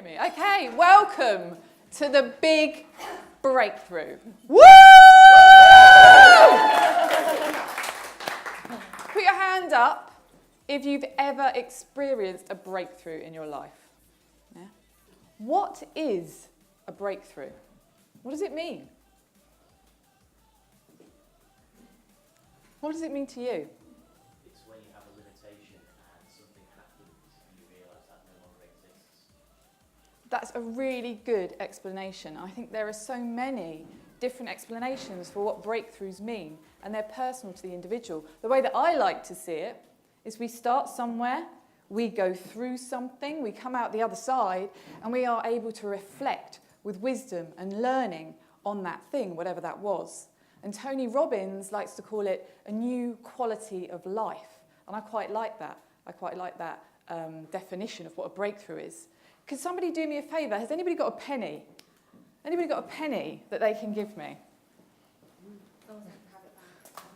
hear me? Okay, welcome to the big breakthrough. Woo! Put your hand up if you've ever experienced a breakthrough in your life. Yeah? What is a breakthrough? What does it mean? What does it mean to you? It's when you have a limitation and something happens and you realise that no longer exists. That's a really good explanation. I think there are so many different explanations for what breakthroughs mean, and they're personal to the individual. The way that I like to see it is we start somewhere, we go through something, we come out the other side, and we are able to reflect with wisdom and learning on that thing, whatever that was. And Tony Robbins likes to call it a new quality of life. And I quite like that. I quite like that definition of what a breakthrough is. Could somebody do me a favour? Has anybody got a penny? Anybody got a penny that they can give me?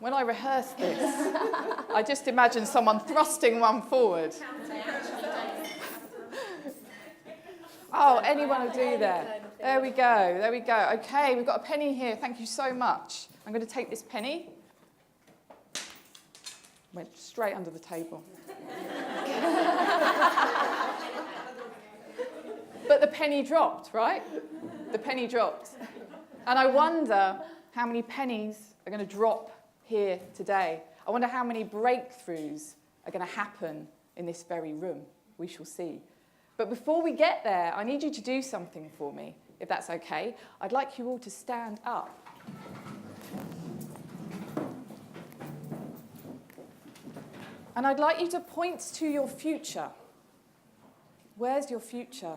When I rehearse this, I just imagine someone thrusting one forward. Oh, anyone will do that. There we go, there we go. Okay, we've got a penny here. Thank you so much. I'm going to take this penny. Went straight under the table. But the penny dropped, right? The penny dropped. And I wonder how many pennies are going to drop here today. I wonder how many breakthroughs are going to happen in this very room. We shall see. But before we get there, I need you to do something for me, if that's okay. I'd like you all to stand up. And I'd like you to point to your future. Where's your future?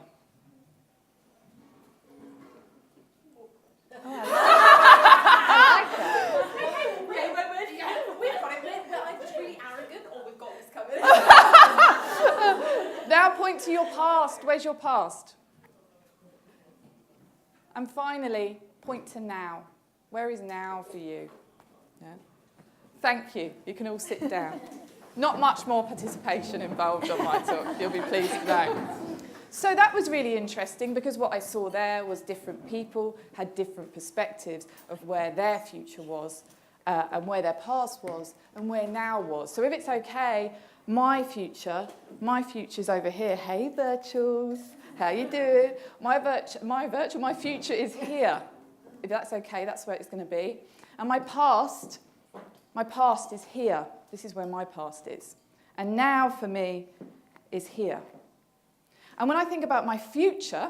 Oh, I like that. Okay, where do you go? We've got it. We're either just really arrogant or we've got this covered. Now point to your past. Where's your past? And finally, point to now. Where is now for you? Yeah. Thank you. You can all sit down. Not much more participation involved on my talk, you'll be pleased to know. So that was really interesting because what I saw there was different people had different perspectives of where their future was and where their past was and where now was. So if it's okay, my future's over here. Hey, virtuals, how you doing? My future is here. If that's okay, that's where it's going to be. And my past is here. This is where my past is. And now for me is here. And when I think about my future,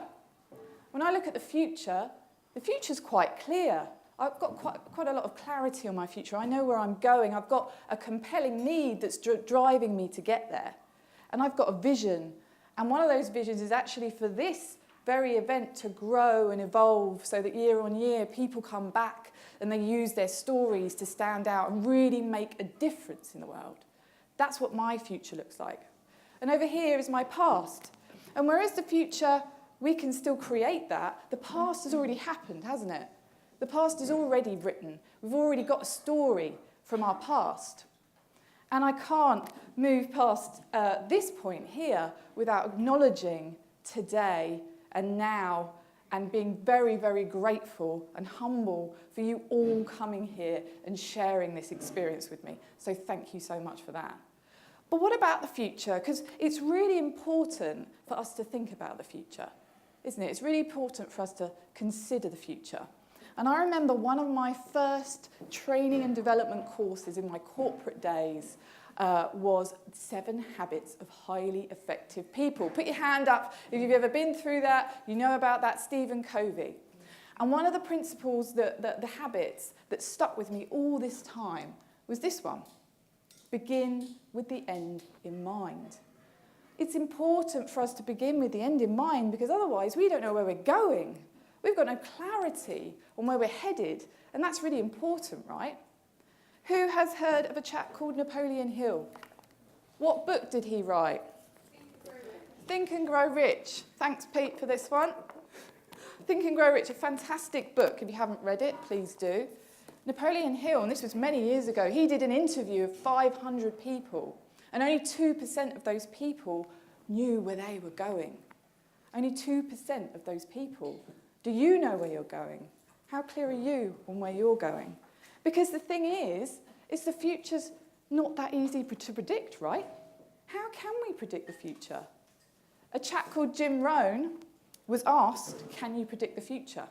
when I look at the future's quite clear. I've got quite a lot of clarity on my future. I know where I'm going. I've got a compelling need that's driving me to get there. And I've got a vision. And one of those visions is actually for this very event to grow and evolve so that year on year people come back and they use their stories to stand out and really make a difference in the world. That's what my future looks like. And over here is my past. And whereas the future, we can still create that, the past has already happened, hasn't it? The past is already written. We've already got a story from our past. And I can't move past this point here without acknowledging today and now and being very, very grateful and humble for you all coming here and sharing this experience with me. So thank you so much for that. But what about the future? Because it's really important for us to think about the future, isn't it? It's really important for us to consider the future. And I remember one of my first training and development courses in my corporate days was 7 Habits of Highly Effective People. Put your hand up if you've ever been through that. You know about that, Stephen Covey. And one of the principles, the habits that stuck with me all this time was this one. Begin with the end in mind. It's important for us to begin with the end in mind because otherwise we don't know where we're going. We've got no clarity on where we're headed, and that's really important, right? Who has heard of a chap called Napoleon Hill? What book did he write? Think and Grow Rich. Thanks, Pete, for this one. Think and Grow Rich, a fantastic book. If you haven't read it, please do. Napoleon Hill, and this was many years ago, he did an interview of 500 people, and only 2% of those people knew where they were going. Only 2% of those people. Do you know where you're going? How clear are you on where you're going? Because the thing is the future's not that easy to predict, right? How can we predict the future? A chap called Jim Rohn was asked, can you predict the future?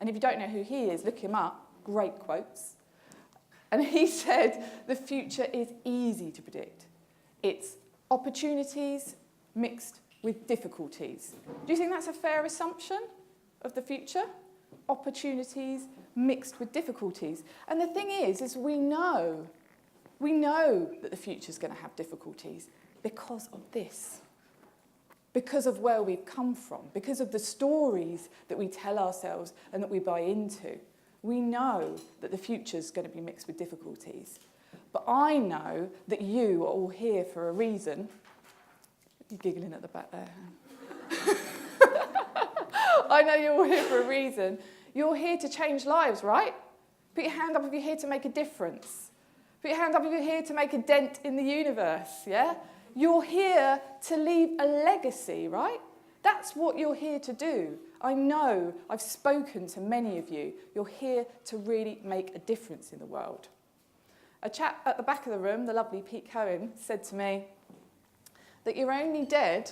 And if you don't know who he is, look him up. Great quotes. And he said, the future is easy to predict. It's opportunities mixed with difficulties. Do you think that's a fair assumption of the future? Opportunities mixed with difficulties. And the thing is we know that the future's going to have difficulties because of this. Because of where we've come from, because of the stories that we tell ourselves and that we buy into. We know that the future's going to be mixed with difficulties. But I know that you are all here for a reason. You're giggling at the back there. I know you're all here for a reason. You're here to change lives, right? Put your hand up if you're here to make a difference. Put your hand up if you're here to make a dent in the universe, yeah? You're here to leave a legacy, right? That's what you're here to do. I know, I've spoken to many of you. You're here to really make a difference in the world. A chap at the back of the room, the lovely Pete Cohen, said to me that you're only dead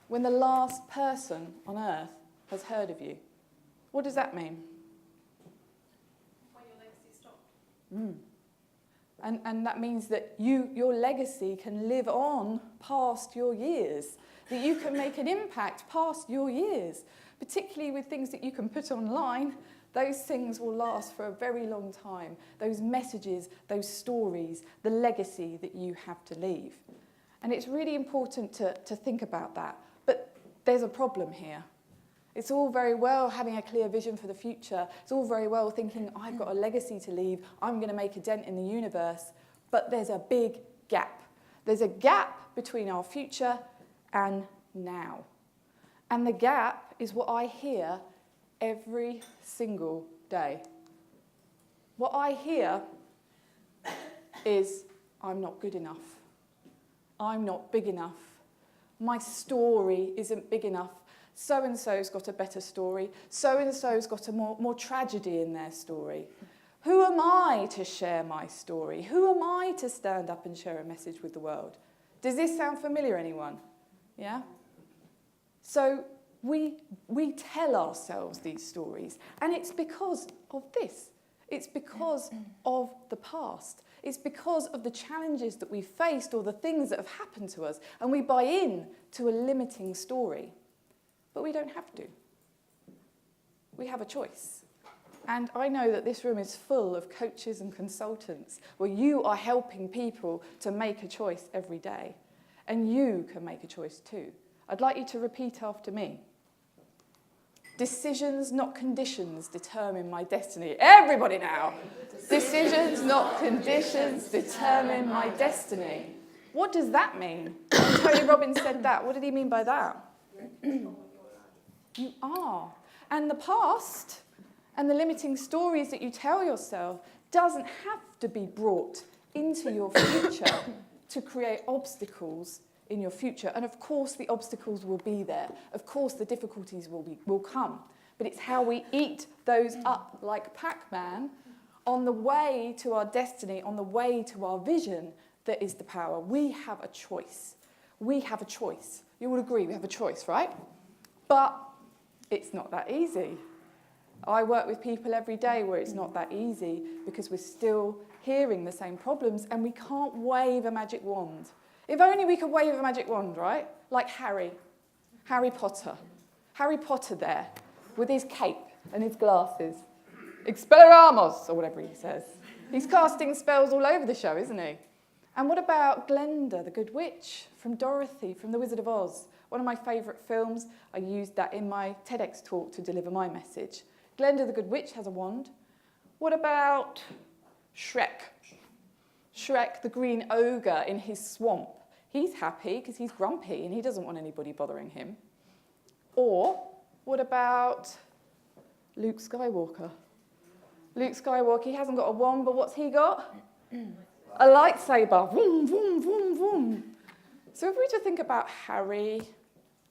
when the last person on earth has heard of you. What does that mean? When your legacy stopped. And that means that your legacy can live on past your years, that you can make an impact past your years, particularly with things that you can put online. Those things will last for a very long time. Those messages, those stories, the legacy that you have to leave. And it's really important to think about that. But there's a problem here. It's all very well having a clear vision for the future. It's all very well thinking, I've got a legacy to leave. I'm going to make a dent in the universe. But there's a big gap. There's a gap between our future and now. And the gap is what I hear every single day. What I hear is, I'm not good enough. I'm not big enough. My story isn't big enough. So-and-so's got a better story. So-and-so's got a more tragedy in their story. Who am I to share my story? Who am I to stand up and share a message with the world? Does this sound familiar, anyone? Yeah? So we tell ourselves these stories, and it's because of this. It's because of the past. It's because of the challenges that we faced or the things that have happened to us, and we buy in to a limiting story. But we don't have to. We have a choice. And I know that this room is full of coaches and consultants where you are helping people to make a choice every day. And you can make a choice too. I'd like you to repeat after me. Decisions, not conditions, determine my destiny. Everybody now. Decisions, not conditions, determine my destiny. What does that mean? When Tony Robbins said that, what did he mean by that? You are. And the past and the limiting stories that you tell yourself doesn't have to be brought into your future to create obstacles in your future. And of course the obstacles will be there. Of course the difficulties will come. But it's how we eat those up like Pac-Man on the way to our destiny, on the way to our vision, that is the power. We have a choice. We have a choice. You would agree we have a choice, right? But it's not that easy. I work with people every day where it's not that easy because we're still hearing the same problems and we can't wave a magic wand. If only we could wave a magic wand, right? Like Harry Potter. Harry Potter there with his cape and his glasses. Expelliarmus, or whatever he says. He's casting spells all over the show, isn't he? And what about Glenda, the Good Witch, from Dorothy, from The Wizard of Oz? One of my favourite films. I used that in my TEDx talk to deliver my message. Glenda the Good Witch has a wand. What about Shrek? Shrek, the green ogre in his swamp. He's happy because he's grumpy and he doesn't want anybody bothering him. Or what about Luke Skywalker? Luke Skywalker, he hasn't got a wand, but what's he got? A lightsaber. Vroom, vroom, vroom, vroom. So if we were to think about Harry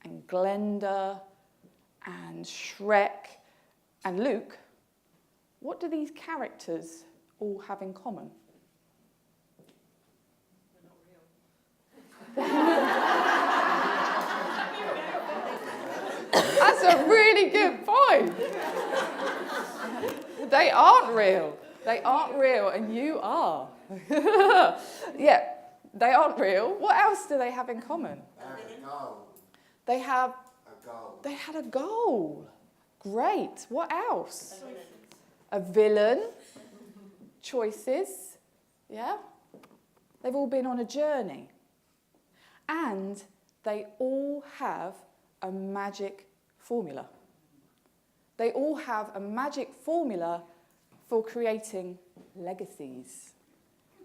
and Glenda and Shrek and Luke, what do these characters all have in common? That's a really good point. They aren't real. They aren't real, and you are. Yeah, they aren't real. What else do they have in common? A goal. They have. A goal. They had a goal. Great. What else? A villain. Choices. Yeah. They've all been on a journey. And they all have a magic formula. They all have a magic formula for creating legacies.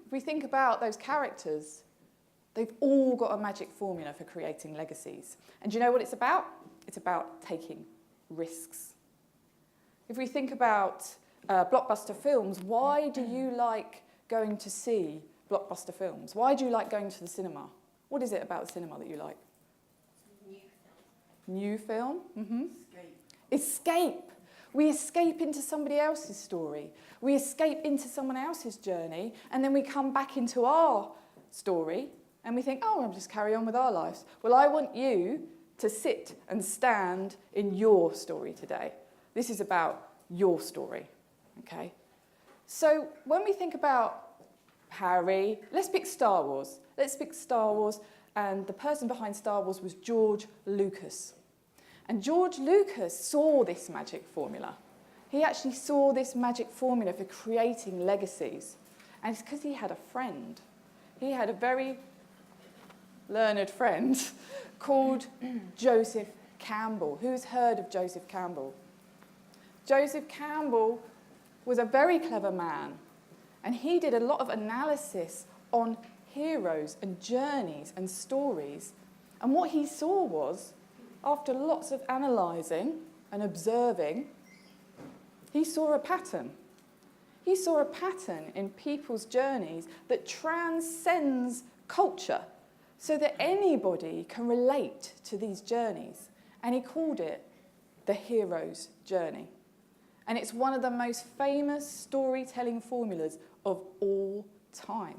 If we think about those characters, they've all got a magic formula for creating legacies. And do you know what it's about? It's about taking risks. If we think about blockbuster films, why do you like going to see blockbuster films? Why do you like going to the cinema? What is it about the cinema that you like? New film? Mm-hmm. Escape. We escape into somebody else's story. We escape into someone else's journey, and then we come back into our story, and we think, oh, I'll just carry on with our lives. Well, I want you to sit and stand in your story today. This is about your story, okay? So when we think about Harry, let's pick Star Wars. Let's pick Star Wars, and the person behind Star Wars was George Lucas. And George Lucas saw this magic formula. He actually saw this magic formula for creating legacies. And it's because he had a friend. He had a very learned friend called Joseph Campbell. Who's heard of Joseph Campbell? Joseph Campbell was a very clever man. And he did a lot of analysis on heroes and journeys and stories. And what he saw was, after lots of analysing and observing, he saw a pattern. He saw a pattern in people's journeys that transcends culture so that anybody can relate to these journeys. And he called it the hero's journey. And it's one of the most famous storytelling formulas of all time.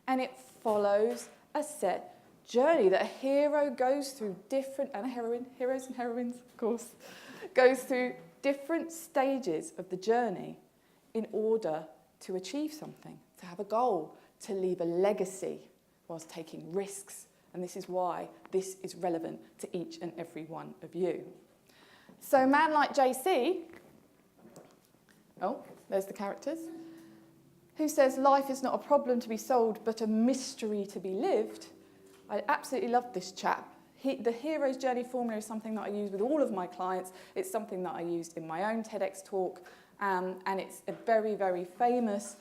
And it follows a set journey that a hero goes through different, and a heroine, heroes and heroines, of course, goes through different stages of the journey in order to achieve something, to have a goal, to leave a legacy whilst taking risks. And this is why this is relevant to each and every one of you. So a man like JC, oh, there's the characters, who says life is not a problem to be solved, but a mystery to be lived. I absolutely love this chap. The hero's journey formula is something that I use with all of my clients. It's something that I used in my own TEDx talk, and it's a very, very famous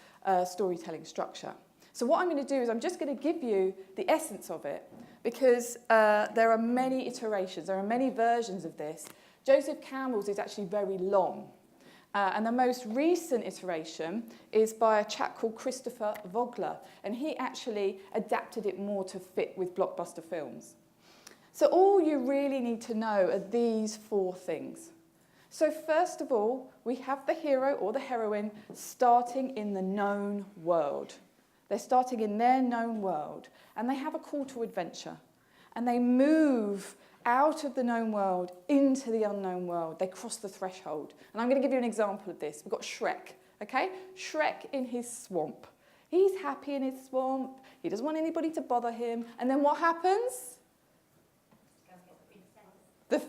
storytelling structure. So what I'm going to do is I'm just going to give you the essence of it, because there are many iterations, there are many versions of this. Joseph Campbell's is actually very long. And the most recent iteration is by a chap called Christopher Vogler, and he actually adapted it more to fit with blockbuster films. So all you really need to know are these 4 things. So first of all, we have the hero or the heroine starting in the known world. They're starting in their known world, and they have a call to adventure, and they move out of the known world into the unknown world. They cross the threshold. And I'm going to give you an example of this. We've got Shrek, okay? Shrek in his swamp. He's happy in his swamp. He doesn't want anybody to bother him. And then what happens? The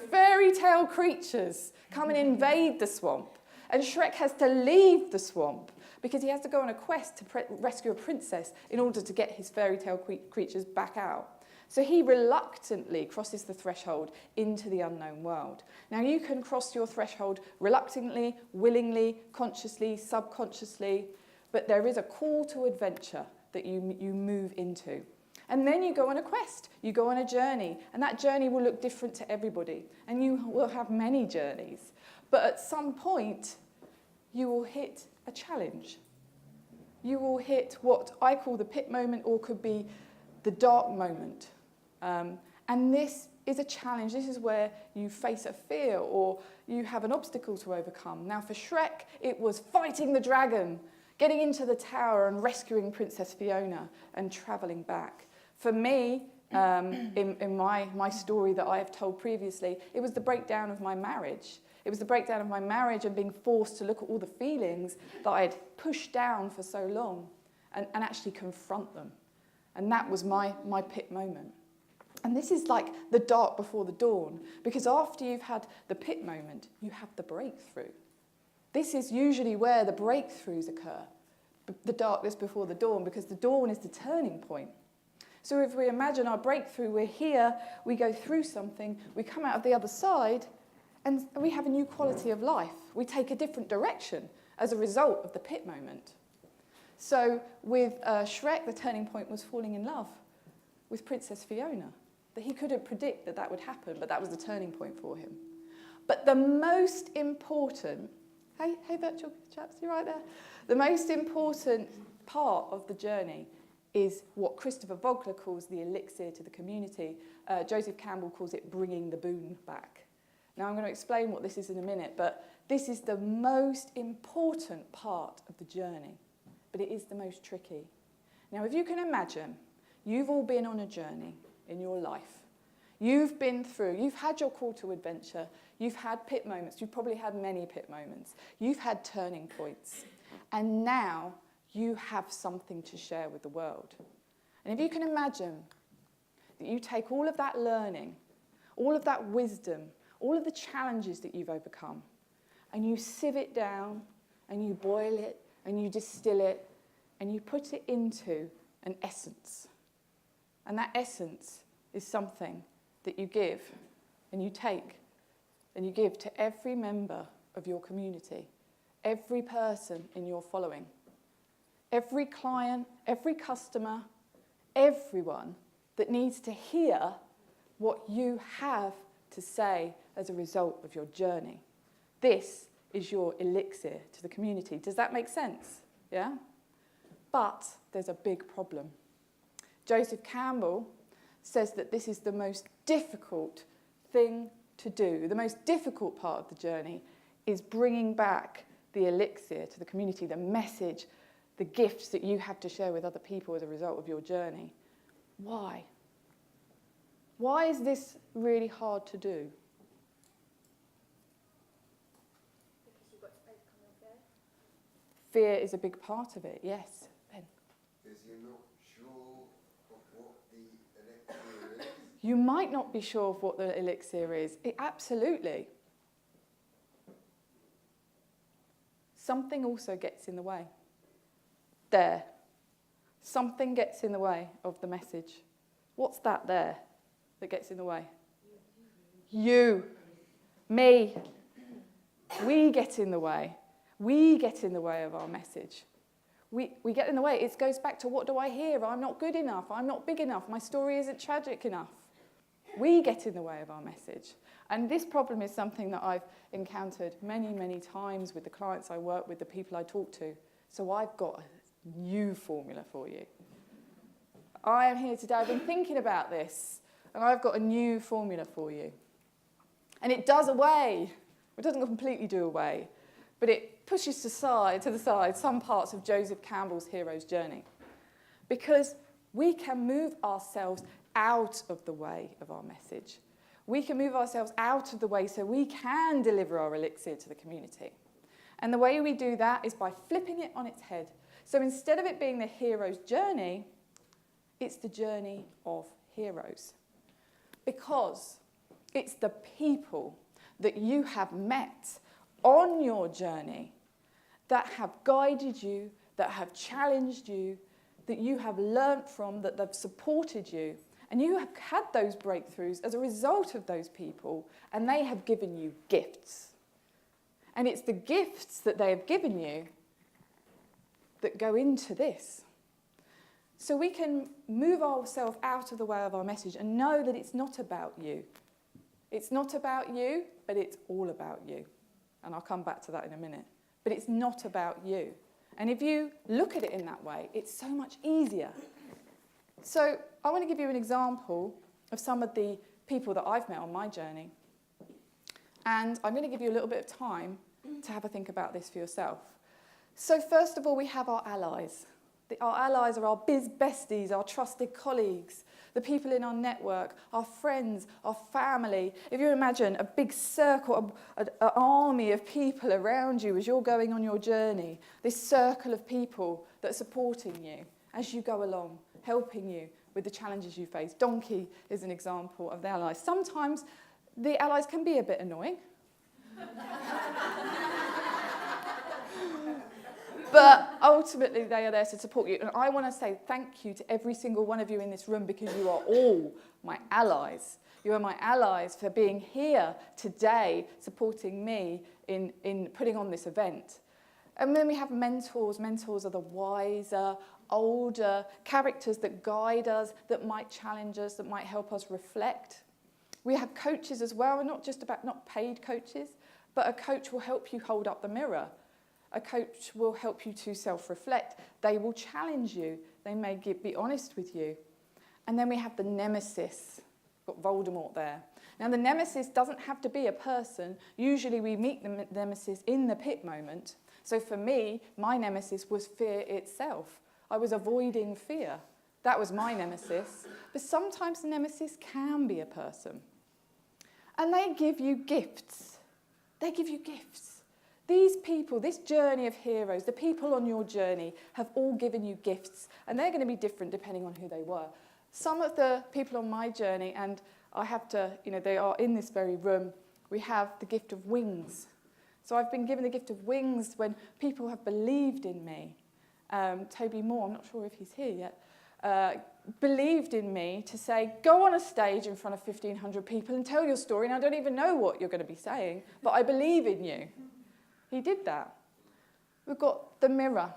fairy tale creatures come and invade the swamp. And Shrek has to leave the swamp because he has to go on a quest to rescue a princess in order to get his fairy tale creatures back out. So he reluctantly crosses the threshold into the unknown world. Now you can cross your threshold reluctantly, willingly, consciously, subconsciously, but there is a call to adventure that you move into. And then you go on a quest, you go on a journey, and that journey will look different to everybody. And you will have many journeys. But at some point, you will hit a challenge. You will hit what I call the pit moment, or could be the dark moment. And this is a challenge. This is where you face a fear or you have an obstacle to overcome. Now for Shrek, it was fighting the dragon, getting into the tower and rescuing Princess Fiona and travelling back. For me, in my story that I have told previously, it was the breakdown of my marriage. It was the breakdown of my marriage and being forced to look at all the feelings that I had pushed down for so long and actually confront them. And that was my pit moment. And this is like the dark before the dawn, because after you've had the pit moment, you have the breakthrough. This is usually where the breakthroughs occur, the darkness before the dawn, because the dawn is the turning point. So if we imagine our breakthrough, we're here, we go through something, we come out of the other side, and we have a new quality of life. We take a different direction as a result of the pit moment. So with Shrek, the turning point was falling in love with Princess Fiona. That he couldn't predict that would happen, but that was the turning point for him. But the most important, hey virtual chaps, you right there? The most important part of the journey is what Christopher Vogler calls the elixir to the community. Joseph Campbell calls it bringing the boon back. Now I'm going to explain what this is in a minute, but this is the most important part of the journey, but it is the most tricky. Now if you can imagine, you've all been on a journey in your life. You've been through, you've had your call to adventure, you've had pit moments, you've probably had many pit moments, you've had turning points, and now you have something to share with the world. And if you can imagine that you take all of that learning, all of that wisdom, all of the challenges that you've overcome, and you sieve it down, and you boil it, and you distill it, and you put it into an essence. And that essence is something that you give and you take and you give to every member of your community, every person in your following, every client, every customer, everyone that needs to hear what you have to say as a result of your journey. This is your elixir to the community. Does that make sense? Yeah? But there's a big problem. Joseph Campbell says that this is the most difficult thing to do. The most difficult part of the journey is bringing back the elixir to the community, the message, the gifts that you have to share with other people as a result of your journey. Why? Why is this really hard to do? Because you've got to overcome your fear. Fear is a big part of it, yes. Ben. Is he not sure of what the elixir is? You might not be sure of what the elixir is. Absolutely. Something also gets in the way. There. Something gets in the way of the message. What's that there that gets in the way? You. Me. We get in the way. We get in the way of our message. We get in the way. It goes back to, what do I hear? I'm not good enough. I'm not big enough. My story isn't tragic enough. We get in the way of our message. And this problem is something that I've encountered many, many times with the clients I work with, the people I talk to. So I've got a new formula for you. I am here today. I've been thinking about this, and I've got a new formula for you. And it does away. It doesn't completely do away, but it pushes to the side some parts of Joseph Campbell's hero's journey. Because we can move ourselves out of the way of our message. We can move ourselves out of the way so we can deliver our elixir to the community. And the way we do that is by flipping it on its head. So instead of it being the hero's journey, it's the journey of heroes. Because it's the people that you have met on your journey that have guided you, that have challenged you, that you have learnt from, that have supported you. And you have had those breakthroughs as a result of those people, and they have given you gifts. And it's the gifts that they have given you that go into this. So we can move ourselves out of the way of our message and know that it's not about you. It's not about you, but it's all about you. And I'll come back to that in a minute. But it's not about you. And if you look at it in that way, it's so much easier. So I want to give you an example of some of the people that I've met on my journey. And I'm going to give you a little bit of time to have a think about this for yourself. So first of all, we have our allies. Our allies are our biz besties, our trusted colleagues, the people in our network, our friends, our family. If you imagine a big circle, an army of people around you as you're going on your journey, this circle of people that are supporting you as you go along, helping you with the challenges you face. Donkey is an example of the allies. Sometimes the allies can be a bit annoying. But ultimately, they are there to support you. And I want to say thank you to every single one of you in this room, because you are all my allies. You are my allies for being here today, supporting me in putting on this event. And then we have mentors. Mentors are the wiser, older characters that guide us, that might challenge us, that might help us reflect. We have coaches as well, and not paid coaches, but a coach will help you hold up the mirror. A coach will help you to self-reflect. They will challenge you. They may be honest with you. And then we have the nemesis. Got Voldemort there. Now, the nemesis doesn't have to be a person. Usually we meet the nemesis in the pit moment. So for me, my nemesis was fear itself. I was avoiding fear. That was my nemesis. But sometimes the nemesis can be a person. And they give you gifts. They give you gifts. These people, this journey of heroes, the people on your journey have all given you gifts, and they're going to be different depending on who they were. Some of the people on my journey, and I have to, they are in this very room, we have the gift of wings. So I've been given the gift of wings when people have believed in me. Toby Moore, I'm not sure if he's here yet, believed in me to say, go on a stage in front of 1,500 people and tell your story, and I don't even know what you're going to be saying, but I believe in you. He did that. We've got the mirror.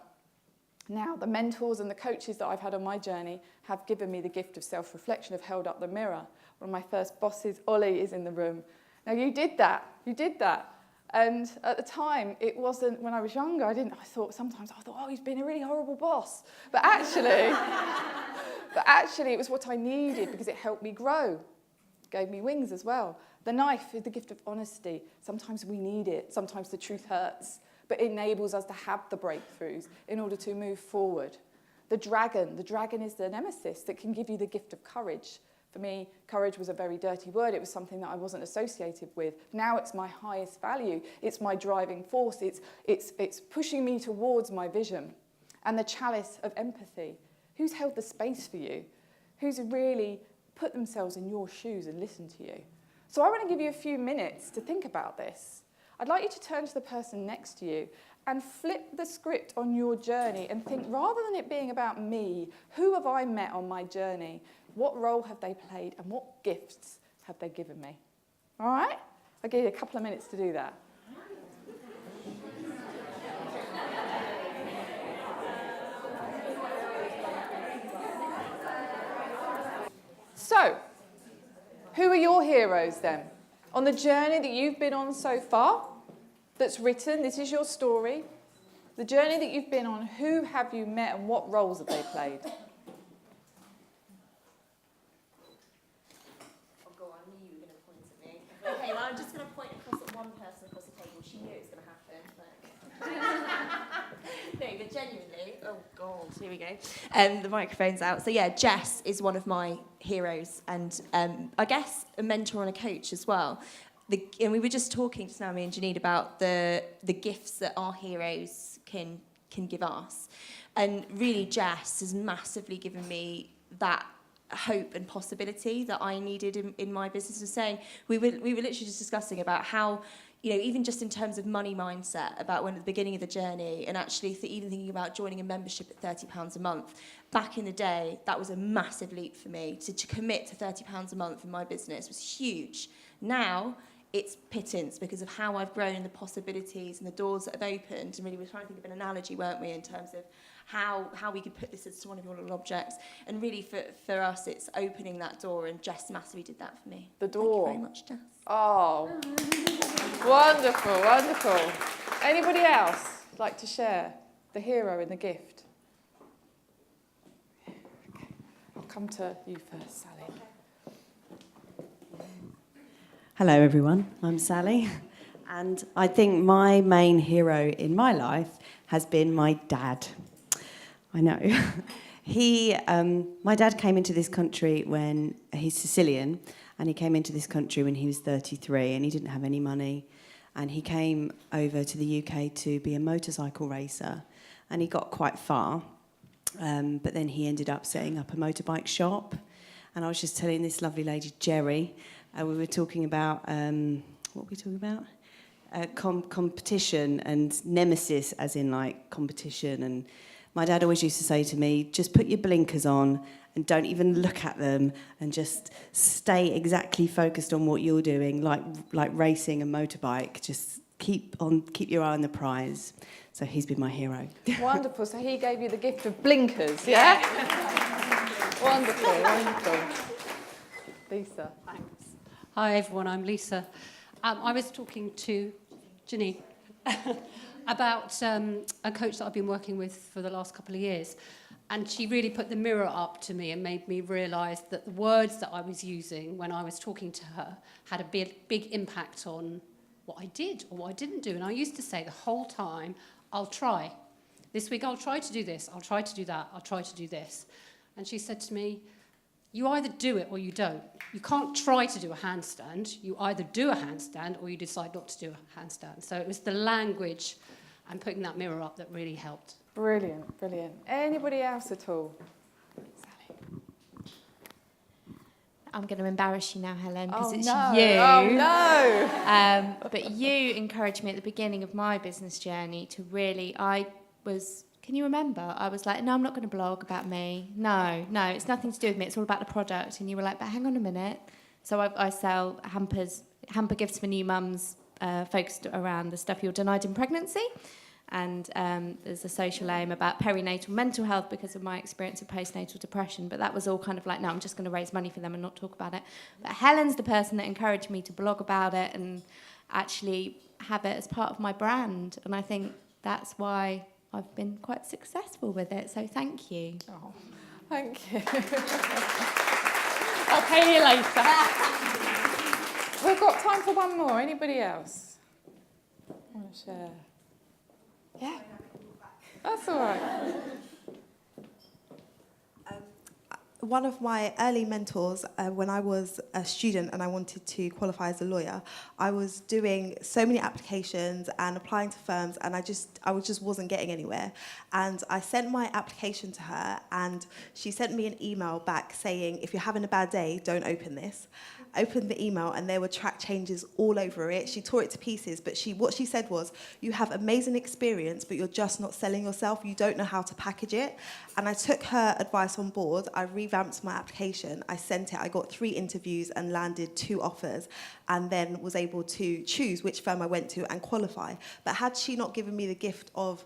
Now, the mentors and the coaches that I've had on my journey have given me the gift of self-reflection, have held up the mirror. One of my first bosses, Ollie, is in the room. Now, you did that. And at the time, it wasn't, when I was younger, I thought, oh, he's been a really horrible boss. But actually, it was what I needed, because it helped me grow. It gave me wings as well. The knife is the gift of honesty. Sometimes we need it. Sometimes the truth hurts, but it enables us to have the breakthroughs in order to move forward. The dragon is the nemesis that can give you the gift of courage. For me, courage was a very dirty word. It was something that I wasn't associated with. Now it's my highest value. It's my driving force. It's pushing me towards my vision. And the chalice of empathy. Who's held the space for you? Who's really put themselves in your shoes and listened to you? So I want to give you a few minutes to think about this. I'd like you to turn to the person next to you and flip the script on your journey and think, rather than it being about me, who have I met on my journey? What role have they played, and what gifts have they given me? All right? I'll give you a couple of minutes to do that. So, who are your heroes then? On the journey that you've been on so far, that's written, this is your story. The journey that you've been on, who have you met and what roles have they played? Oh, go on, I knew you were going to point at me. Okay, well, I'm just going to point across at one person across the table. She knew it was going to happen. But no, but genuinely, oh, God, here we go. The microphone's out. So, yeah, Jess is one of my heroes, and I guess a mentor and a coach as well. And we were just talking just now, me and Janine, about the gifts that our heroes can give us. And really, Jess has massively given me that hope and possibility that I needed in my business. Was saying we were literally just discussing about how, even just in terms of money mindset, about when at the beginning of the journey, and actually even thinking about joining a membership at £30 a month. Back in the day, that was a massive leap for me. To commit to £30 a month in my business was huge. Now, it's pittance because of how I've grown and the possibilities and the doors that have opened. And really, we're trying to think of an analogy, weren't we, in terms of how we could put this as one of your little objects. And really, for us, it's opening that door, and Jess massively did that for me. The door. Thank you very much, Jess. Oh, wonderful, wonderful. Anybody else like to share the hero and the gift? Okay, I'll come to you first, Sally. Hello everyone, I'm Sally, and I think my main hero in my life has been my dad. I know. My dad came into this country when he's Sicilian, and he came into this country when he was 33, and he didn't have any money, and he came over to the UK to be a motorcycle racer, and he got quite far, but then he ended up setting up a motorbike shop, and I was just telling this lovely lady, Jerry, we were talking about, what were we talking about? Competition and nemesis, as in like competition. And my dad always used to say to me, just put your blinkers on and don't even look at them and just stay exactly focused on what you're doing, like racing a motorbike. Just keep your eye on the prize. So he's been my hero. Wonderful. So he gave you the gift of blinkers, yeah? Wonderful, wonderful. Lisa. Thanks. Hi everyone, I'm Lisa. I was talking to Janine about a coach that I've been working with for the last couple of years, and she really put the mirror up to me and made me realise that the words that I was using when I was talking to her had a big impact on what I did or what I didn't do. And I used to say the whole time, I'll try. This week I'll try to do this, I'll try to do that, I'll try to do this. And she said to me, you either do it or you don't. You can't try to do a handstand. You either do a handstand or you decide not to do a handstand. So it was the language and putting that mirror up that really helped. Brilliant, brilliant. Anybody else at all? Sally. I'm going to embarrass you now, Helen, because Oh, it's no. you. Oh, no. But you encouraged me at the beginning of my business journey to really, can you remember? I was like, no, I'm not going to blog about me. No, it's nothing to do with me. It's all about the product. And you were like, but hang on a minute. So I sell hamper gifts for new mums focused around the stuff you're denied in pregnancy. And there's a social aim about perinatal mental health because of my experience of postnatal depression. But that was all kind of like, no, I'm just going to raise money for them and not talk about it. But Helen's the person that encouraged me to blog about it and actually have it as part of my brand. And I think that's why I've been quite successful with it, so thank you. Oh, thank you. I'll pay you later. We've got time for one more. Anybody else want to share? Yeah, that's all right. One of my early mentors, when I was a student and I wanted to qualify as a lawyer, I was doing so many applications and applying to firms, and I just wasn't getting anywhere. And I sent my application to her, and she sent me an email back saying, if you're having a bad day, don't open this. I opened the email and there were track changes all over it. She tore it to pieces, but what she said was, you have amazing experience, but you're just not selling yourself. You don't know how to package it. And I took her advice on board. I revamped my application. I sent it. I got 3 interviews and landed 2 offers, and then was able to choose which firm I went to and qualify. But had she not given me the gift of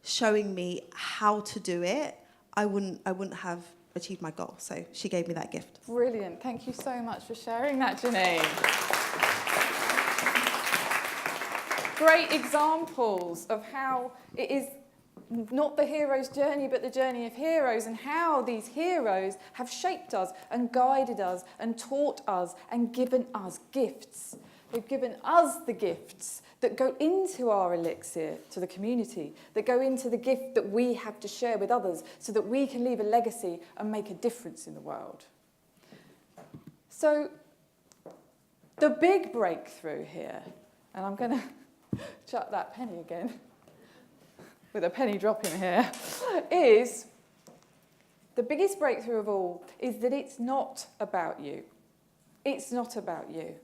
showing me how to do it, I wouldn't have achieved my goal. So she gave me that gift. Brilliant. Thank you so much for sharing that, Janine. Great examples of how it is not the hero's journey, but the journey of heroes, and how these heroes have shaped us and guided us and taught us and given us gifts. They've given us the gifts that go into our elixir to the community, that go into the gift that we have to share with others so that we can leave a legacy and make a difference in the world. So the big breakthrough here, and I'm going to chuck that penny again, with a penny drop in here, is the biggest breakthrough of all is that it's not about you. It's not about you,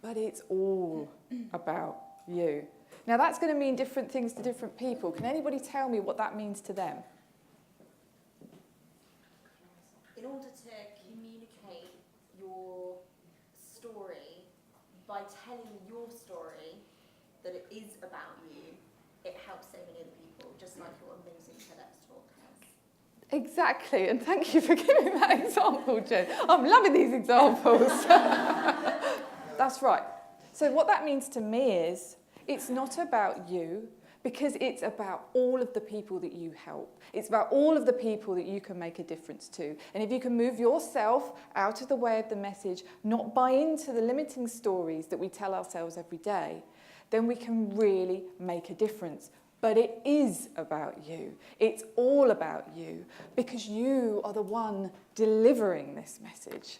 but it's all about you. Now that's going to mean different things to different people. Can anybody tell me what that means to them? In order to communicate your story by telling your story that it is about you, it helps so many other people, just like your amazing TEDx talk has. Exactly, and thank you for giving that example, Jen. I'm loving these examples. That's right. So what that means to me is, it's not about you, because it's about all of the people that you help. It's about all of the people that you can make a difference to. And if you can move yourself out of the way of the message, not buy into the limiting stories that we tell ourselves every day, then we can really make a difference. But it is about you. It's all about you, because you are the one delivering this message.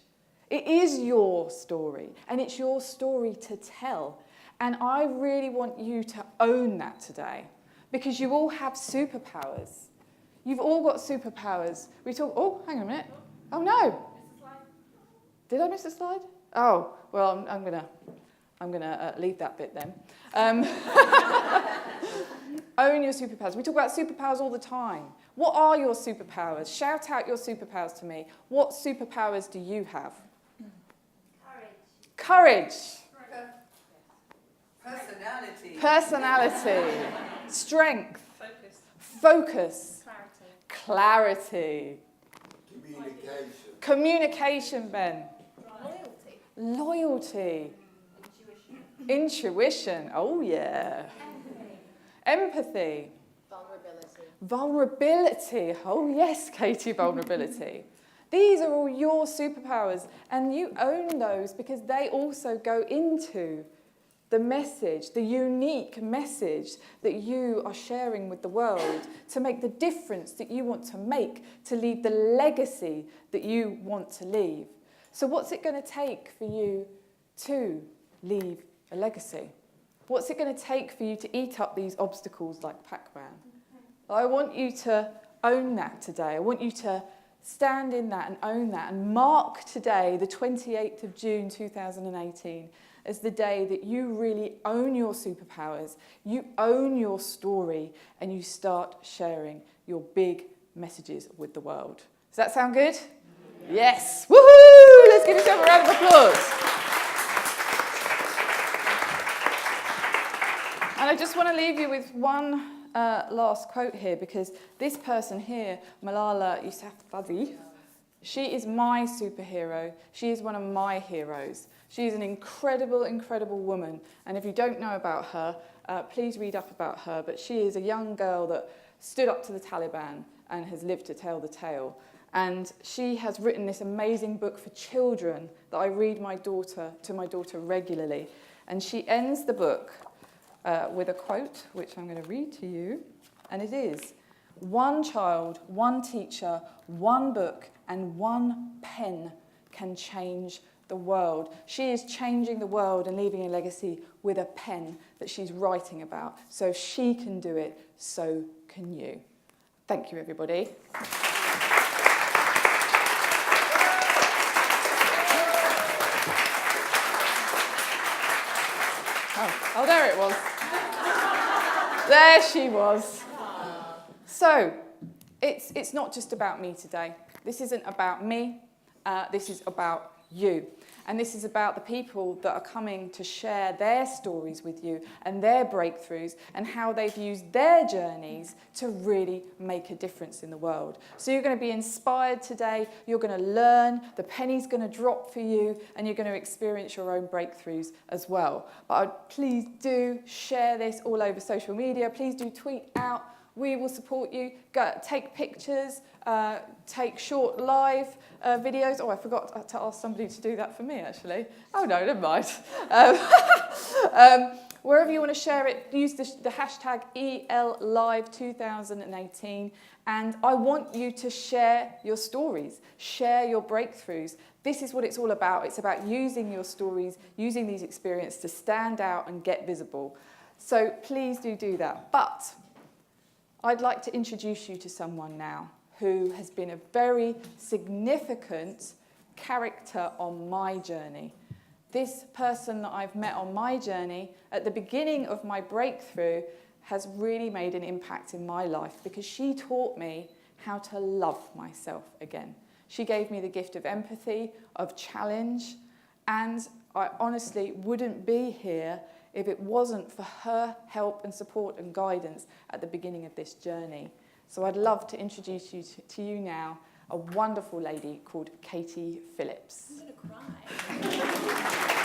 It is your story, and it's your story to tell. And I really want you to own that today, because you all have superpowers. You've all got superpowers. We talk, oh, hang on a minute. Oh, no. Did I miss a slide? Oh, well, I'm gonna leave that bit then. Own your superpowers. We talk about superpowers all the time. What are your superpowers? Shout out your superpowers to me. What superpowers do you have? Courage. Personality. Strength. Focus. Clarity. Communication, Ben. Loyalty. Intuition. Oh, yeah. Empathy. Vulnerability. Oh, yes, Katie, vulnerability. These are all your superpowers, and you own those because they also go into the message, the unique message that you are sharing with the world to make the difference that you want to make, to leave the legacy that you want to leave. So what's it going to take for you to leave a legacy? What's it going to take for you to eat up these obstacles like Pac-Man? I want you to own that today. I want you to stand in that and own that and mark today, the 28th of June 2018, as the day that you really own your superpowers, you own your story, and you start sharing your big messages with the world. Does that sound good? Yes. Woohoo! Let's give yourself a round of applause. And I just want to leave you with one last quote here, because this person here, Malala Yousafzai, she is my superhero. She is one of my heroes. She is an incredible, incredible woman. And if you don't know about her, please read up about her. But she is a young girl that stood up to the Taliban and has lived to tell the tale. And she has written this amazing book for children that I read to my daughter regularly. And she ends the book with a quote, which I'm going to read to you. And it is, "One child, one teacher, one book, and one pen can change the world." She is changing the world and leaving a legacy with a pen that she's writing about. So if she can do it, so can you. Thank you, everybody. Oh, there it was. There she was. So, it's not just about me today. This isn't about me. This is about you. And this is about the people that are coming to share their stories with you and their breakthroughs and how they've used their journeys to really make a difference in the world. So you're going to be inspired today, you're going to learn, the penny's going to drop for you, and you're going to experience your own breakthroughs as well. But please do share this all over social media. Please do tweet out. We will support you. Go, take pictures, take short live videos. Oh, I forgot to ask somebody to do that for me, actually. Oh, no, never mind. Wherever you want to share it, use the hashtag ELLive2018. And I want you to share your stories, share your breakthroughs. This is what it's all about. It's about using your stories, using these experiences to stand out and get visible. So please do that. But I'd like to introduce you to someone now who has been a very significant character on my journey. This person that I've met on my journey at the beginning of my breakthrough has really made an impact in my life because she taught me how to love myself again. She gave me the gift of empathy, of challenge, and I honestly wouldn't be here if it wasn't for her help and support and guidance at the beginning of this journey. So I'd love to introduce you to you now, a wonderful lady called Katie Phillips. I'm going to cry.